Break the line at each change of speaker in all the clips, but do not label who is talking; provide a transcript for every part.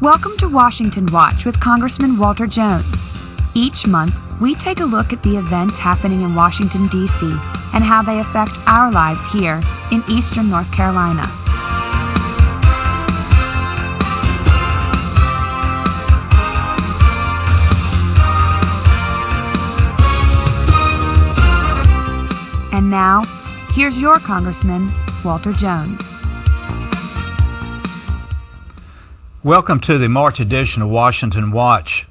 Welcome to Washington Watch with Congressman Walter Jones. Each month, we take a look at the events happening in Washington, D.C. and how they affect our lives here in Eastern North Carolina. And now, here's your Congressman, Walter Jones.
Welcome to the March edition of Washington Watch.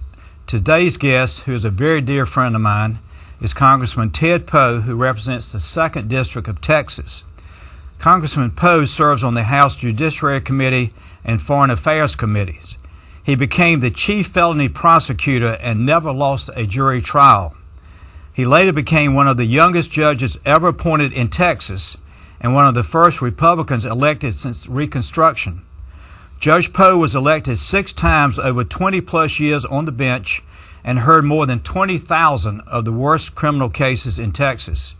Today's guest, who is a very dear friend of mine, is Congressman Ted Poe, who represents the 2nd District of Texas. Congressman Poe serves on the House Judiciary Committee and Foreign Affairs Committees. He became the chief felony prosecutor and never lost a jury trial. He later became one of the youngest judges ever appointed in Texas and one of the first Republicans elected since Reconstruction. Judge Poe was elected 6 times over 20-plus years on the bench and heard more than 20,000 of the worst criminal cases in Texas.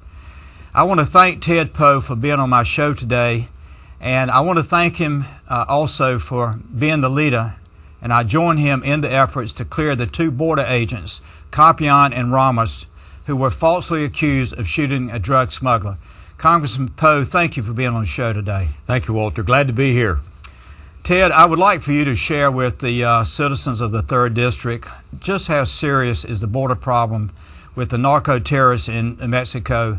I want to thank Ted Poe for being on my show today, and I want to thank him also for being the leader, and I join him in the efforts to clear the 2 border agents, Compion and Ramos, who were falsely accused of shooting a drug smuggler. Congressman Poe, thank you for being on the show today.
Thank you, Walter. Glad to be here.
Ted, I would like for you to share with the citizens of the 3rd District just how serious is the border problem with the narco-terrorists in Mexico.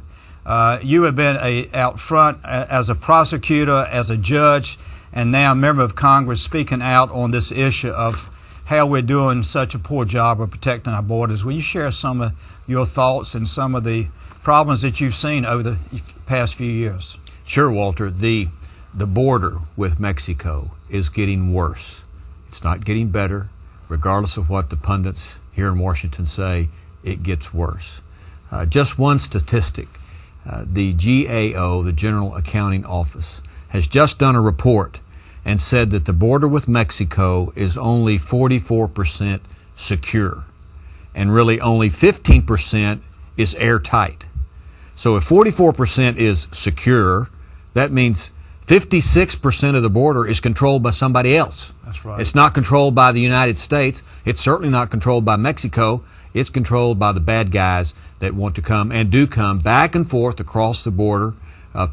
You have been out front as a prosecutor, as a judge, and now a member of Congress speaking out on this issue of how we're doing such a poor job of protecting our borders. Will you share some of your thoughts and some of the problems that you've seen over the past few years?
Sure, Walter. The border with Mexico is getting worse. It's not getting better. Regardless of what the pundits here in Washington say, it gets worse. Just one statistic. The GAO, the General Accounting Office, has just done a report and said that the border with Mexico is only 44% secure, and really only 15% is airtight. So if 44% is secure, that means 56% of the border is controlled by somebody else.
That's right.
It's not controlled by the United States. It's certainly not controlled by Mexico. It's controlled by the bad guys that want to come and do come back and forth across the border.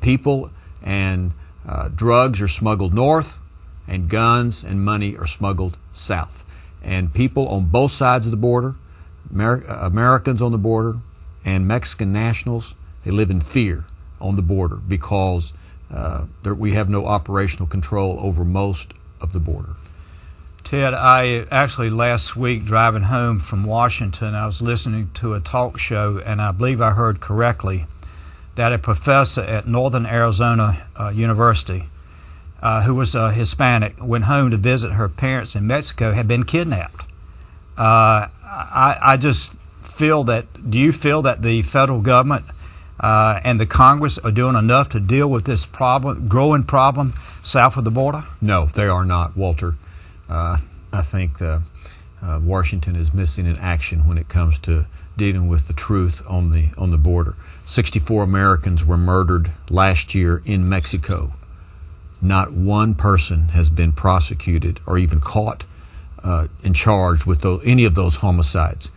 People and drugs are smuggled north, and guns and money are smuggled south. And people on both sides of the border, Americans on the border and Mexican nationals, they live in fear on the border because we have no operational control over most of the border.
Ted, I actually last week driving home from Washington, I was listening to a talk show, and I believe I heard correctly that a professor at Northern Arizona University, who was Hispanic, went home to visit her parents in Mexico, had been kidnapped. I just feel that, do you feel that the federal government and the Congress are doing enough to deal with this problem, growing problem south of the border?
No, they are not, Walter. I think Washington is missing in action when it comes to dealing with the truth on the border. 64 Americans were murdered last year in Mexico. Not one person has been prosecuted or even caught and charged with any of those homicides.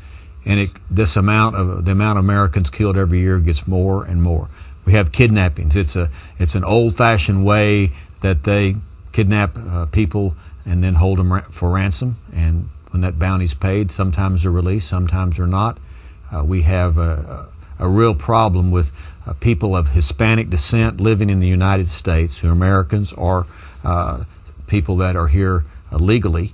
And the amount of Americans killed every year gets more and more. We have kidnappings. It's an old-fashioned way that they kidnap people and then hold them for ransom. And when that bounty's paid, sometimes they're released, sometimes they're not. We have a real problem with people of Hispanic descent living in the United States, who are Americans or people that are here legally,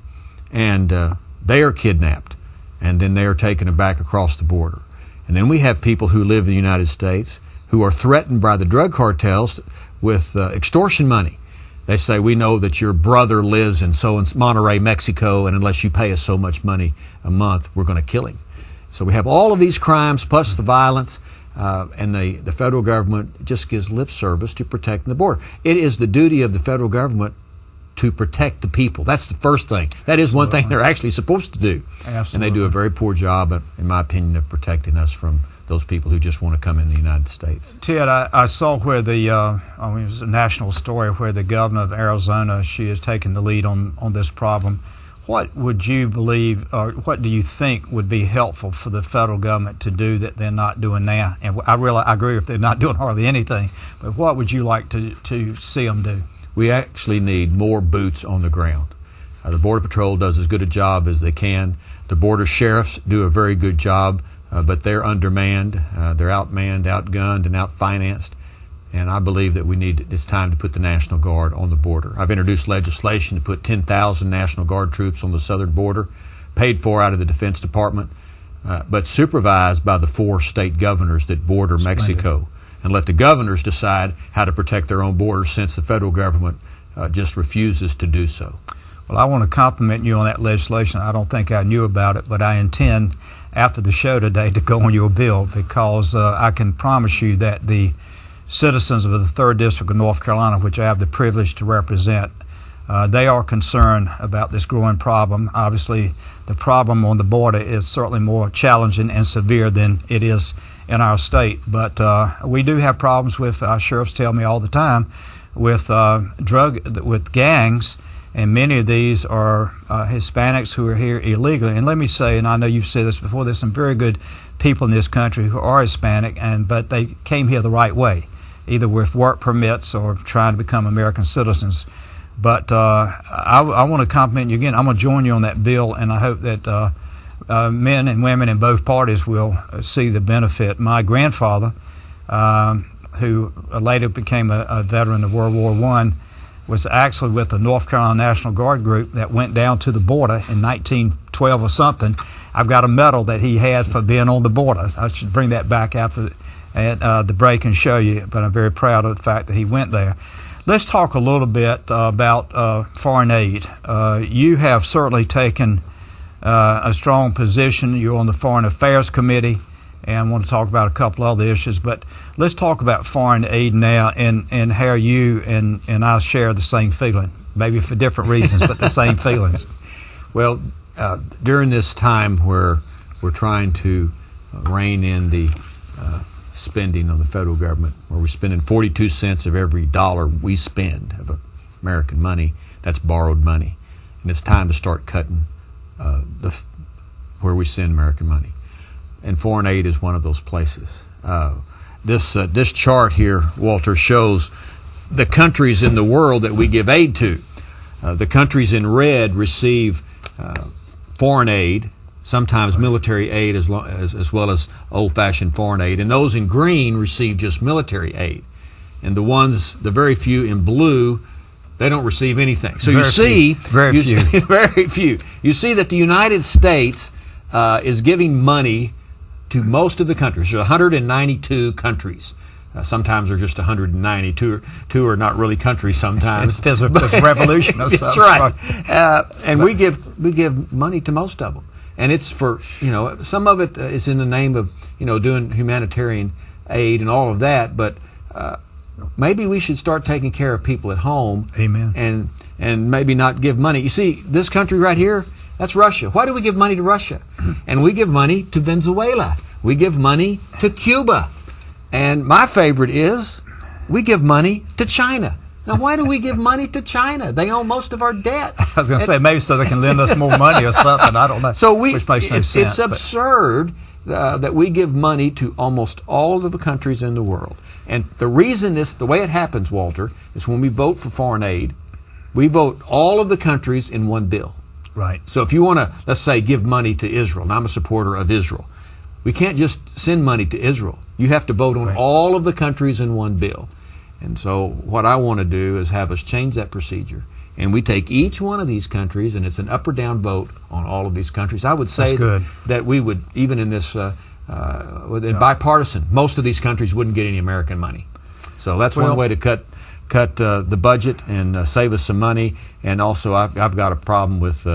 and they are kidnapped. And then they are taken back across the border. And then we have people who live in the United States who are threatened by the drug cartels with extortion money. They say, we know that your brother lives in Monterrey, Mexico, and unless you pay us so much money a month, we're going to kill him. So we have all of these crimes plus the violence, and the federal government just gives lip service to protecting the border. It is the duty of the federal government to protect the people. That's the first thing. That is one thing they're actually supposed to do.
Absolutely.
And they do a very poor job, in my opinion, of protecting us from those people who just want to come in the United States.
Ted, I saw where it was a national story where the governor of Arizona, she has taken the lead on this problem. what would you believe, or what do you think would be helpful for the federal government to do that they're not doing now? And I agree if they're not doing hardly anything, but what would you like to see them do?
We actually need more boots on the ground. The Border Patrol does as good a job as they can. The border sheriffs do a very good job, but they're undermanned. They're outmanned, outgunned, and outfinanced. And I believe that it's time to put the National Guard on the border. I've introduced legislation to put 10,000 National Guard troops on the southern border, paid for out of the Defense Department, but supervised by the 4 state governors that border Mexico, and let the governors decide how to protect their own borders, since the federal government just refuses to do so.
Well, I want to compliment you on that legislation. I don't think I knew about it, but I intend, after the show today, to go on your bill, because I can promise you that the citizens of the 3rd District of North Carolina, which I have the privilege to represent, they are concerned about this growing problem. Obviously, the problem on the border is certainly more challenging and severe than it is in our state. But we do have problems with, our sheriffs tell me all the time, with gangs. And many of these are Hispanics who are here illegally. And let me say, and I know you've said this before, there's some very good people in this country who are Hispanic, but they came here the right way, either with work permits or trying to become American citizens. But I want to compliment you again. I'm going to join you on that bill, and I hope that men and women in both parties will see the benefit. My grandfather, who later became a veteran of World War I, was actually with the North Carolina National Guard group that went down to the border in 1912 or something. I've got a medal that he had for being on the border. I should bring that back after the break and show you, but I'm very proud of the fact that he went there. Let's talk a little bit about foreign aid. You have certainly taken a strong position. You're on the Foreign Affairs Committee, and I want to talk about a couple other issues, but let's talk about foreign aid now and how you and I share the same feeling, maybe for different reasons, but the same feelings.
Well, during this time where we're trying to rein in the spending on the federal government, where we're spending 42 cents of every dollar we spend of American money, that's borrowed money, and it's time to start cutting where we send American money. And foreign aid is one of those places. This chart here, Walter, shows the countries in the world that we give aid to. The countries in red receive foreign aid, sometimes military aid as well as old-fashioned foreign aid, and those in green receive just military aid. And the very few in blue, they don't receive anything. So very few. You see that the United States is giving money to most of the countries. There's 192 countries. Sometimes there's just 192. Two are not really countries sometimes.
There's a revolution or something.
That's right. And we give money to most of them. And it's for, some of it is in the name of, doing humanitarian aid and all of that, but maybe we should start taking care of people at home.
Amen.
And maybe not give money. You see, this country right here, that's Russia. Why do we give money to Russia? And we give money to Venezuela. We give money to Cuba. And my favorite is we give money to China. Now, why do we give money to China? They own most of our debt.
I was going to say, maybe so they can lend us more money or something. I don't know.
So
which makes no sense.
It's absurd that we give money to almost all of the countries in the world. And the reason the way it happens, Walter, is when we vote for foreign aid, we vote all of the countries in one bill.
Right.
So if you want to, let's say, give money to Israel, and I'm a supporter of Israel, we can't just send money to Israel. You have to vote on all of the countries in one bill. And so what I want to do is have us change that procedure. And we take each one of these countries, and it's an up or down vote on all of these countries. I would say that we would, even in this bipartisan, most of these countries wouldn't get any American money. So that's one way to cut the budget and save us some money. And also, I've got a problem with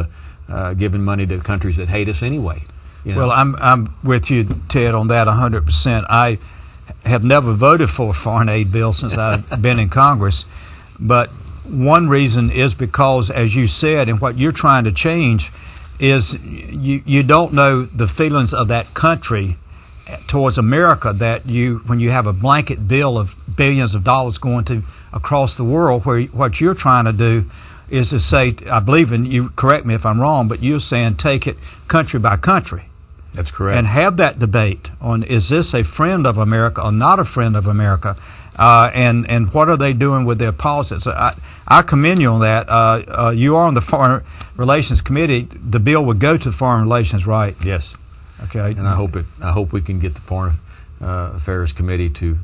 giving money to countries that hate us anyway.
Well, I'm with you, Ted, on that 100%. I have never voted for a foreign aid bill since I've been in Congress, but one reason is because, as you said, and what you're trying to change is you don't know the feelings of that country towards America, that when you have a blanket bill of billions of dollars going to across the world, where what you're trying to do is to say, I believe, and you correct me if I'm wrong, but you're saying take it country by country.
That's correct.
And have that debate on, is this a friend of America or not a friend of America, and what are they doing with their policies? I commend you on that. You are on the Foreign Relations Committee. The bill would go to Foreign Relations, right?
Yes.
Okay.
And I hope we can get the Foreign Affairs Committee to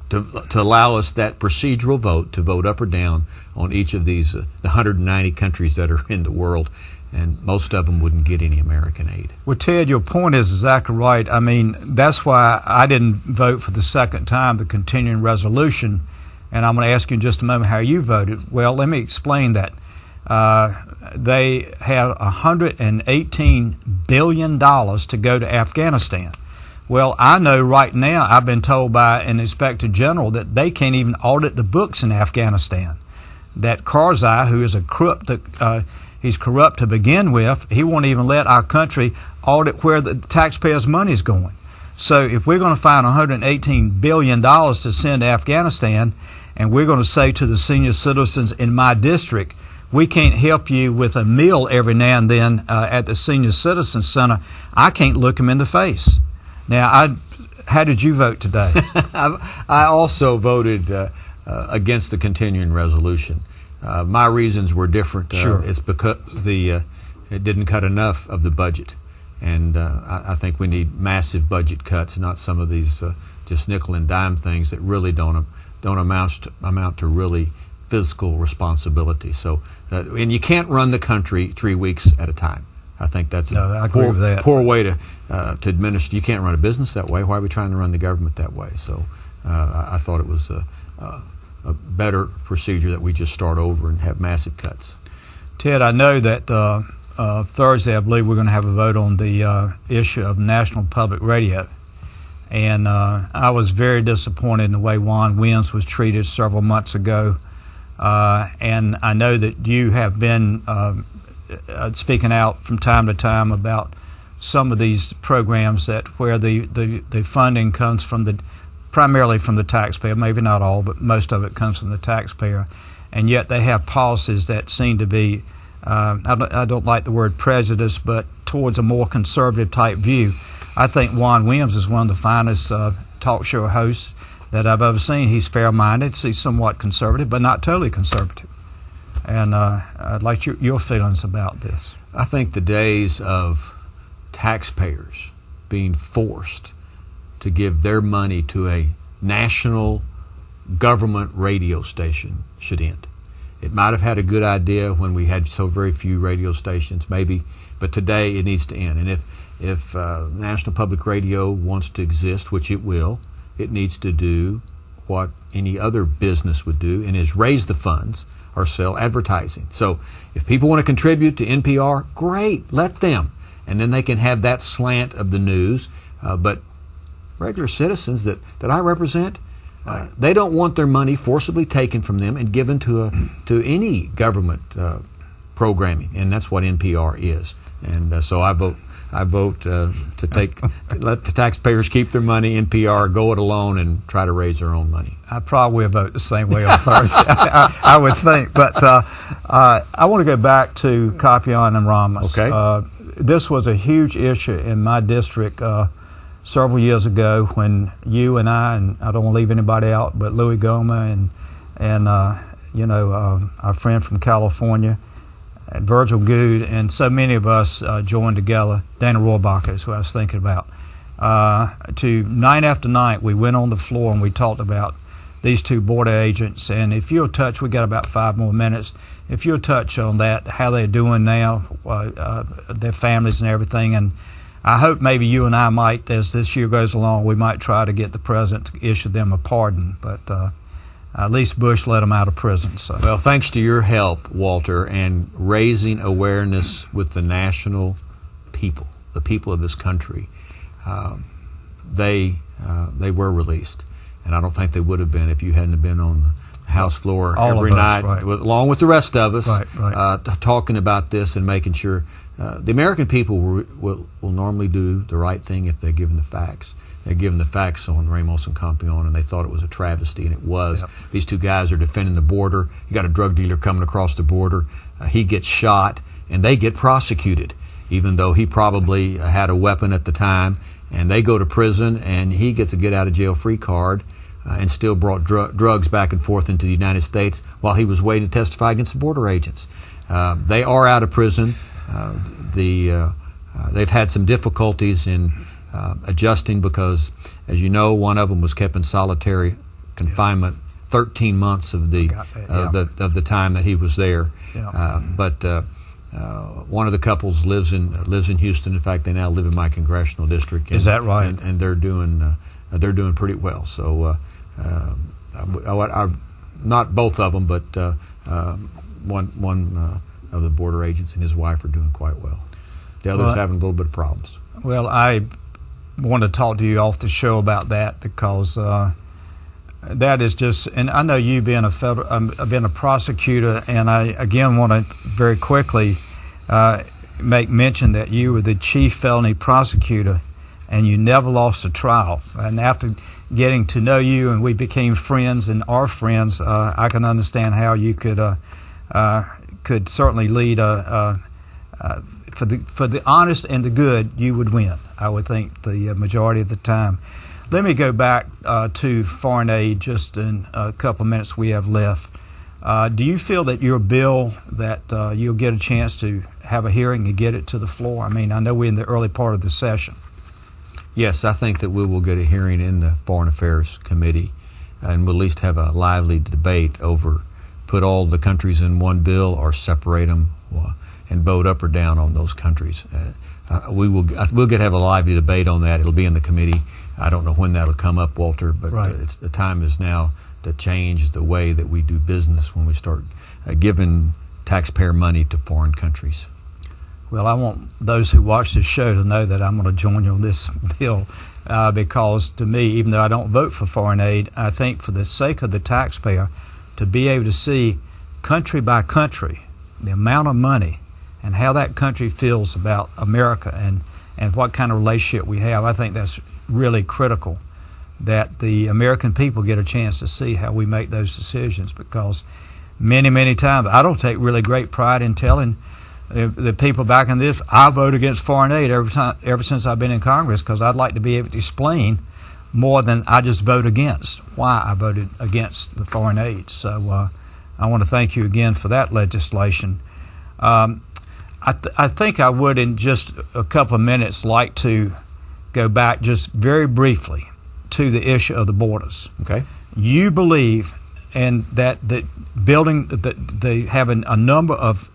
allow us that procedural vote to vote up or down on each of these the 190 countries that are in the world. And most of them wouldn't get any American aid.
Well, Ted, your point is exactly right. I mean, that's why I didn't vote for the second time the continuing resolution, and I'm going to ask you in just a moment how you voted. Well, let me explain that. They have $118 billion to go to Afghanistan. Well, I know right now, I've been told by an inspector general that they can't even audit the books in Afghanistan. That Karzai, who is a corrupt, he's corrupt to begin with, he won't even let our country audit where the taxpayers' money is going. So if we're going to find $118 billion to send to Afghanistan, and we're going to say to the senior citizens in my district, we can't help you with a meal every now and then at the Senior Citizen Center, I can't look them in the face. Now, how did you vote today?
I also voted against the continuing resolution. My reasons were different.
Sure.
It's because it didn't cut enough of the budget, and I think we need massive budget cuts, not some of these just nickel and dime things that really don't amount to really fiscal responsibility. So, and you can't run the country 3 weeks at a time. I think that's
I agree with that.
Poor way to administer. You can't run a business that way. Why are we trying to run the government that way? So, I thought it was a better procedure that we just start over and have massive cuts.
Ted, I know that Thursday, I believe we're going to have a vote on the issue of National Public Radio. And I was very disappointed in the way Juan Williams was treated several months ago. And I know that you have been speaking out from time to time about some of these programs that where the funding comes from primarily from the taxpayer, maybe not all, but most of it comes from the taxpayer. And yet they have policies that seem to be, I don't like the word prejudice, but towards a more conservative type view. I think Juan Williams is one of the finest talk show hosts that I've ever seen. He's fair-minded, he's somewhat conservative, but not totally conservative. And I'd like your feelings about this.
I think the days of taxpayers being forced to give their money to a national government radio station should end. It might have had a good idea when we had so very few radio stations, maybe, but today it needs to end. And if National Public Radio wants to exist, which it will, it needs to do what any other business would do, and is raise the funds or sell advertising. So if people want to contribute to NPR, great, let them. And then they can have that slant of the news. But regular citizens that I represent, they don't want their money forcibly taken from them and given to any government programming, and that's what NPR is. And so I vote to let the taxpayers keep their money. NPR go it alone and try to raise their own money.
I probably will vote the same way on Thursday. I would think, but I want to go back to Kapi'an and Ramos.
Okay.
This was a huge issue in my district several years ago when you and I don't want to leave anybody out, but Louis Goma and our friend from California, and Virgil Good, and so many of us joined together. Dana Rohrabacher is who I was thinking about. To night after night, we went on the floor and we talked about these two border agents. And if you'll touch, we got about 5 more minutes. If you'll touch on that, how they're doing now, their families and everything. And I hope maybe you and I might, as this year goes along, we might try to get the president to issue them a pardon. But at least Bush let them out of prison. So.
Well, thanks to your help, Walter, and raising awareness with the national people, the people of this country, they were released. And I don't think they would have been if you hadn't been on the House floor every night, right, along with the rest of us, right. Talking about this and making sure the American people will normally do the right thing if they're given the facts. had given the facts on Ramos and Campion, and they thought it was a travesty, and it was.
Yep.
These two guys are defending the border. You got a drug dealer coming across the border. He gets shot, and they get prosecuted, even though he probably had a weapon at the time. And they go to prison, and he gets a get-out-of-jail-free card and still brought drugs back and forth into the United States while he was waiting to testify against the border agents. They are out of prison. They've had some difficulties in adjusting because, as you know, one of them was kept in solitary confinement 13 months of the time that he was there. But one of the couples lives in Houston. In fact, they now live in my congressional district.
Is that right?
And they're doing pretty well. So not both of them, but one of the border agents and his wife are doing quite well. The others having a little bit of problems.
Well, I want to talk to you off the show about that because that is just, and I know you being a prosecutor, and I again want to very quickly make mention that you were the chief felony prosecutor, and you never lost a trial. And after getting to know you, and we became friends and are friends, I can understand how you could certainly lead for the honest and the good, you would win, I would think, the majority of the time. Let me go back to foreign aid just in a couple of minutes we have left. Do you feel that your bill, that you'll get a chance to have a hearing and get it to the floor? I mean, I know we're in the early part of the session.
Yes, I think that we will get a hearing in the Foreign Affairs Committee, and we'll at least have a lively debate over put all the countries in one bill or separate them and vote up or down on those countries. We'll get to have a lively debate on that. It'll be in the committee. I don't know when that'll come up, Walter, but
right.
The time is now to change the way that we do business when we start giving taxpayer money to foreign countries.
Well, I want those who watch this show to know that I'm going to join you on this bill because to me, even though I don't vote for foreign aid, I think for the sake of the taxpayer, to be able to see country by country the amount of money and how that country feels about America and what kind of relationship we have, I think that's really critical, that the American people get a chance to see how we make those decisions, because many, many times I don't take really great pride in telling the people back in this, I vote against foreign aid ever since I've been in Congress, because I'd like to be able to explain more than I just vote against why I voted against the foreign aid. So I want to thank you again for that legislation. I think I would, in just a couple of minutes, like to go back just very briefly to the issue of the borders.
Okay.
You believe and that building that they have a number of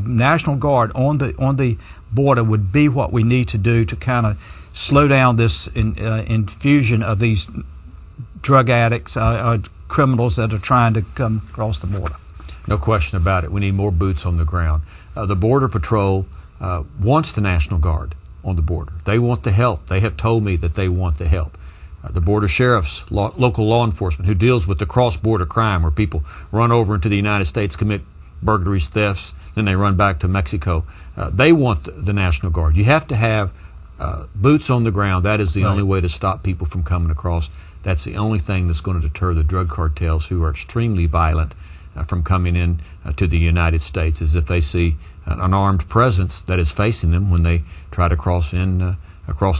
National Guard on the border would be what we need to do to kind of slow down this infusion of these drug addicts, criminals that are trying to come across the border.
No question about it. We need more boots on the ground. The Border Patrol wants the National Guard on the border. They want the help. They have told me that they want the help. The border sheriffs, local law enforcement who deals with the cross-border crime where people run over into the United States, commit burglaries, thefts, then they run back to Mexico. They want the National Guard. You have to have boots on the ground. That is the only way to stop people from coming across. That's the only thing that's going to deter the drug cartels, who are extremely violent, from coming in to the United States, is if they see an armed presence that is facing them when they try to cross the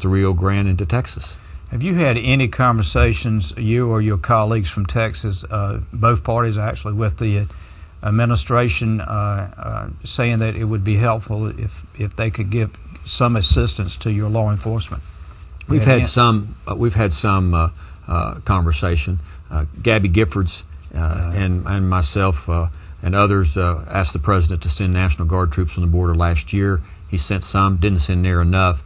Rio Grande into Texas.
Have you had any conversations, you or your colleagues from Texas, both parties actually, with the administration saying that it would be helpful if they could give some assistance to your law enforcement?
We've had some conversation. Gabby Giffords and myself and others asked the president to send National Guard troops on the border last year. He sent some, didn't send near enough.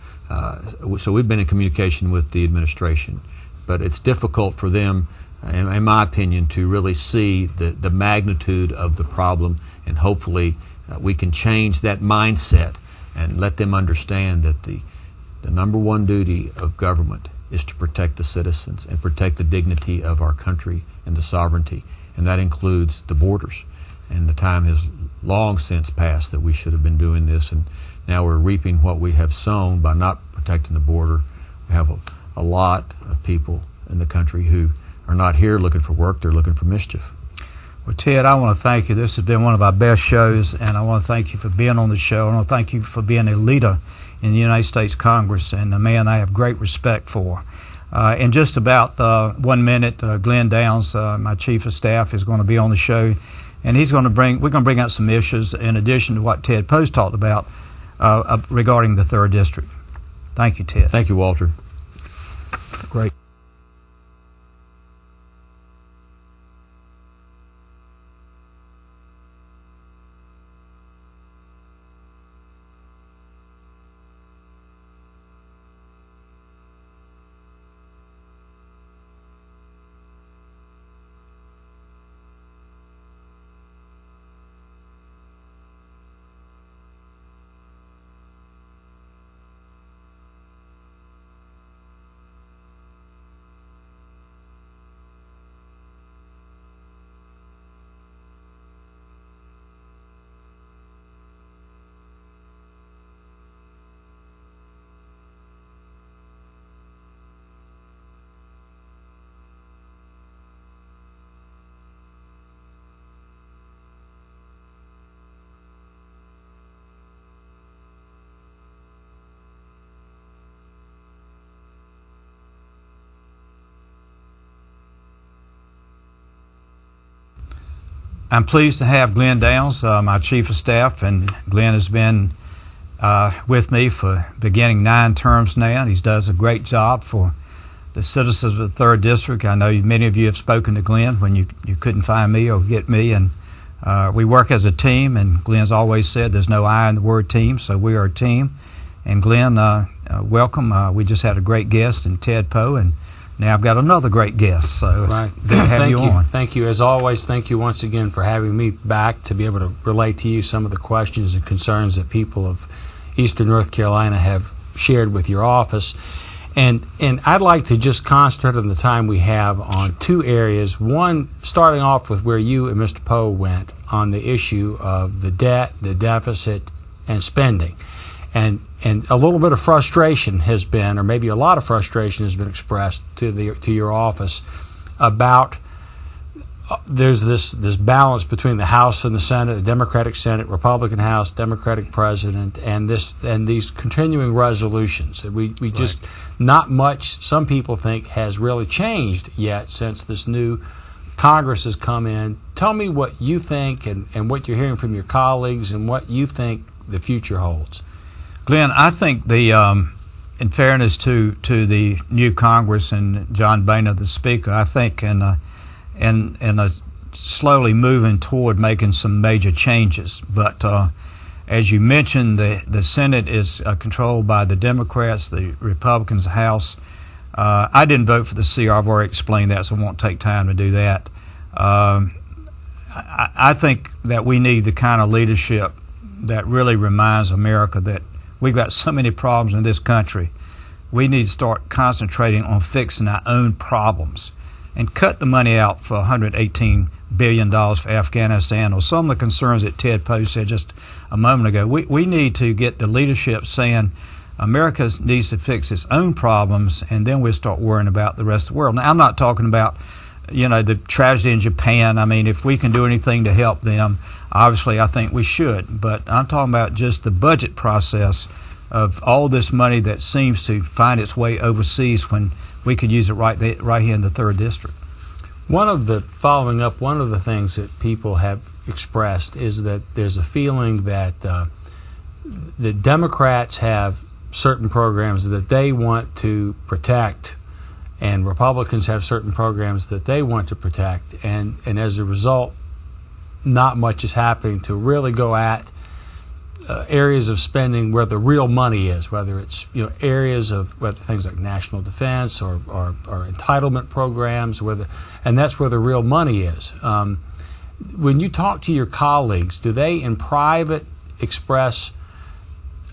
So we've been in communication with the administration, but it's difficult for them, in my opinion, to really see the magnitude of the problem, and hopefully we can change that mindset and let them understand that the number one duty of government is to protect the citizens and protect the dignity of our country and the sovereignty, and that includes the borders. And the time has long since passed that we should have been doing this, and now we're reaping what we have sown by not protecting the border. We have a lot of people in the country who are not here looking for work, they're looking for mischief.
Well, Ted, I want to thank you. This has been one of our best shows, and I want to thank you for being on the show. I want to thank you for being a leader in the United States Congress, and a man I have great respect for. In just about 1 minute, Glenn Downs, my chief of staff, is going to be on the show, and we're going to bring out some issues in addition to what Ted Poe talked about regarding the 3rd District. Thank you, Ted.
Thank you, Walter.
Great. I'm pleased to have Glenn Downs, my chief of staff, and Glenn has been with me for beginning 9 terms now. He does a great job for the citizens of the 3rd District. I know many of you have spoken to Glenn when you couldn't find me or get me, and we work as a team, and Glenn's always said there's no I in the word team, so we are a team. And Glenn, welcome. We just had a great guest in Ted Poe, and now I've got another great guest, so
right.
It's good to have you on.
Thank you. As always, thank you once again for having me back to be able to relate to you some of the questions and concerns that people of Eastern North Carolina have shared with your office. And I'd like to just concentrate on the time we have on 2 areas. One, starting off with where you and Mr. Poe went on the issue of the debt, the deficit, and spending. And a little bit of frustration has been, or maybe a lot of frustration has been expressed to your office about there's this balance between the House and the Senate, the Democratic Senate, Republican House, Democratic President, and these continuing resolutions. We just not much. Some people think has really changed yet since this new Congress has come in. Tell me what you think and what you're hearing from your colleagues and what you think the future holds.
Glenn, I think in fairness to the new Congress and John Boehner, the Speaker, I think in slowly moving toward making some major changes. But as you mentioned, the Senate is controlled by the Democrats, the Republicans, the House. I didn't vote for the CR. I've already explained that, so I won't take time to do that. I think that we need the kind of leadership that really reminds America that we've got so many problems in this country. We need to start concentrating on fixing our own problems and cut the money out for $118 billion for Afghanistan, or some of the concerns that Ted Poe said just a moment ago. We need to get the leadership saying America needs to fix its own problems, and then we'll start worrying about the rest of the world. Now, I'm not talking about the tragedy in Japan. I mean, if we can do anything to help them, obviously I think we should. But I'm talking about just the budget process of all this money that seems to find its way overseas when we could use it right here in the 3rd District.
Following up, one of the things that people have expressed is that there's a feeling that the Democrats have certain programs that they want to protect, and Republicans have certain programs that they want to protect, and as a result, not much is happening to really go at areas of spending where the real money is, whether it's areas of whether things like national defense or entitlement programs, and that's where the real money is. When you talk to your colleagues, do they in private express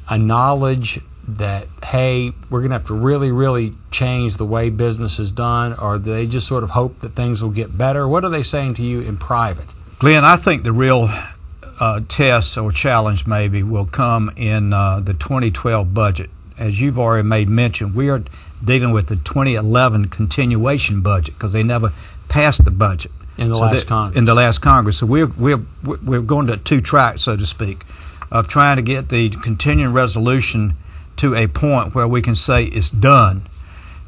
a knowledge that, hey, we're going to have to really, really change the way business is done, or do they just sort of hope that things will get better? What are they saying to you in private?
Glenn, I think the real test or challenge maybe will come in the 2012 budget. as you've already made mention, we are dealing with the 2011 continuation budget because they never passed the budget
in the last Congress.
In the last Congress. So we're going to two tracks, so to speak, of trying to get the continuing resolution to a point where we can say it's done.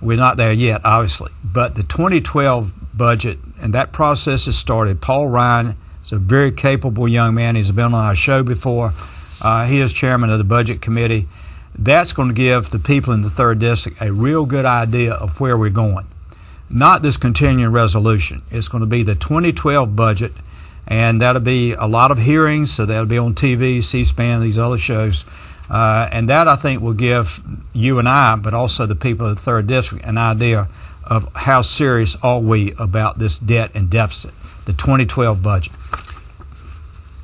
We're not there yet, obviously. But the 2012 budget, and that process has started. Paul Ryan is a very capable young man. He's been on our show before. He is chairman of the Budget Committee. That's going to give the people in the 3rd District a real good idea of where we're going. Not this continuing resolution. It's going to be the 2012 budget, and that'll be a lot of hearings, so that'll be on TV, C-SPAN, these other shows. And that, I think, will give you and I, but also the people of the 3rd District, an idea of how serious are we about this debt and deficit, the 2012 budget.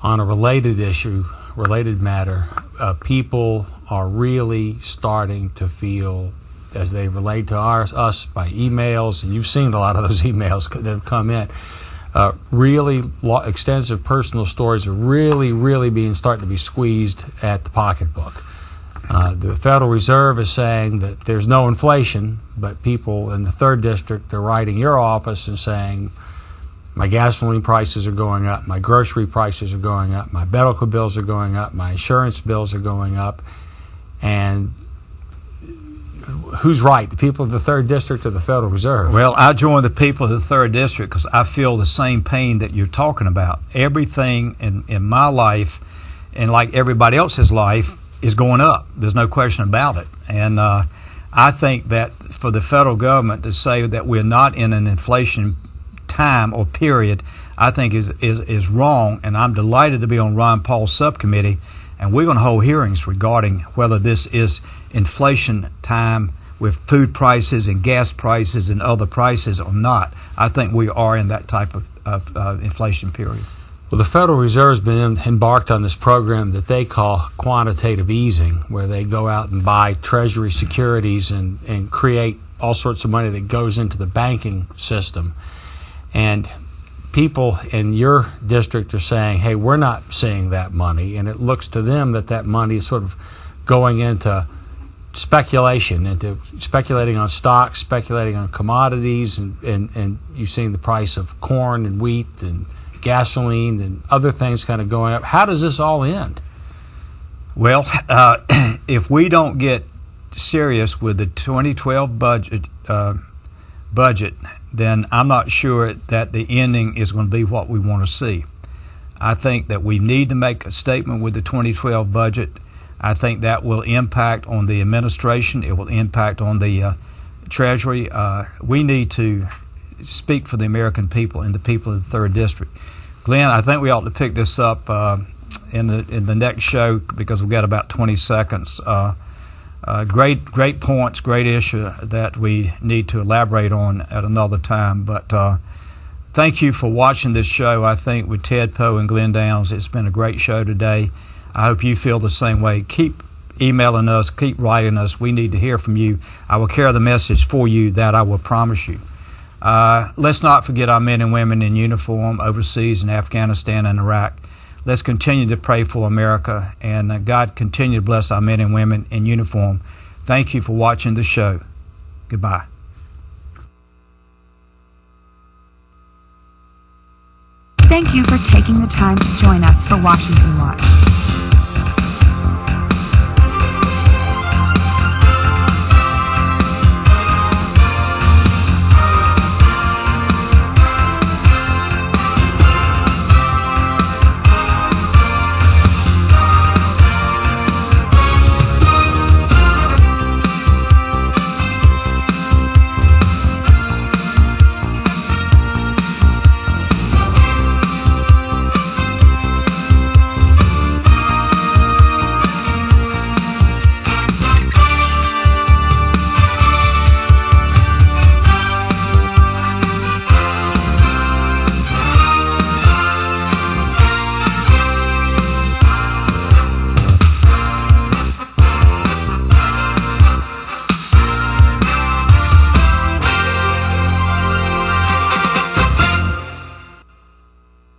On a related issue, related matter, people are really starting to feel, as they relate to us by emails, and you've seen a lot of those emails that have come in, really extensive personal stories are really starting to be squeezed at the pocketbook. The Federal Reserve is saying that there's no inflation, but people in the 3rd District are writing your office and saying, my gasoline prices are going up, my grocery prices are going up, my medical bills are going up, my insurance bills are going up. And who's right, the people of the 3rd District or the Federal Reserve?
Well, I join the people of the 3rd District because I feel the same pain that you're talking about. Everything in my life, and like everybody else's life, is going up. There's no question about it. And I think that for the federal government to say that we're not in an inflation time or period, I think is wrong. And I'm delighted to be on Ron Paul's subcommittee, and we're going to hold hearings regarding whether this is inflation time with food prices and gas prices and other prices or not. I think we are in that type of inflation period.
Well, the Federal Reserve's been embarked on this program that they call quantitative easing, where they go out and buy Treasury securities and create all sorts of money that goes into the banking system. And people in your district are saying, hey, we're not seeing that money, and it looks to them that money is sort of going into speculation, into speculating on stocks, speculating on commodities, and you've seen the price of corn and wheat and gasoline and other things kind of going up. How does this all end?
Well, if we don't get serious with the 2012 budget, then I'm not sure that the ending is going to be what we want to see. I think that we need to make a statement with the 2012 budget. I think that will impact on the administration. It will impact on the Treasury. We need to speak for the American people and the people of the 3rd District. Glenn, I think we ought to pick this up in the next show because we've got about 20 seconds. Great points, great issue that we need to elaborate on at another time. But thank you for watching this show. I think with Ted Poe and Glenn Downs, it's been a great show today. I hope you feel the same way. Keep emailing us, keep writing us. We need to hear from you. I will carry the message for you, that I will promise you. Let's not forget our men and women in uniform overseas in Afghanistan and Iraq. Let's continue to pray for America, and God continue to bless our men and women in uniform. Thank you for watching the show. Goodbye.
Thank you for taking the time to join us for Washington Watch.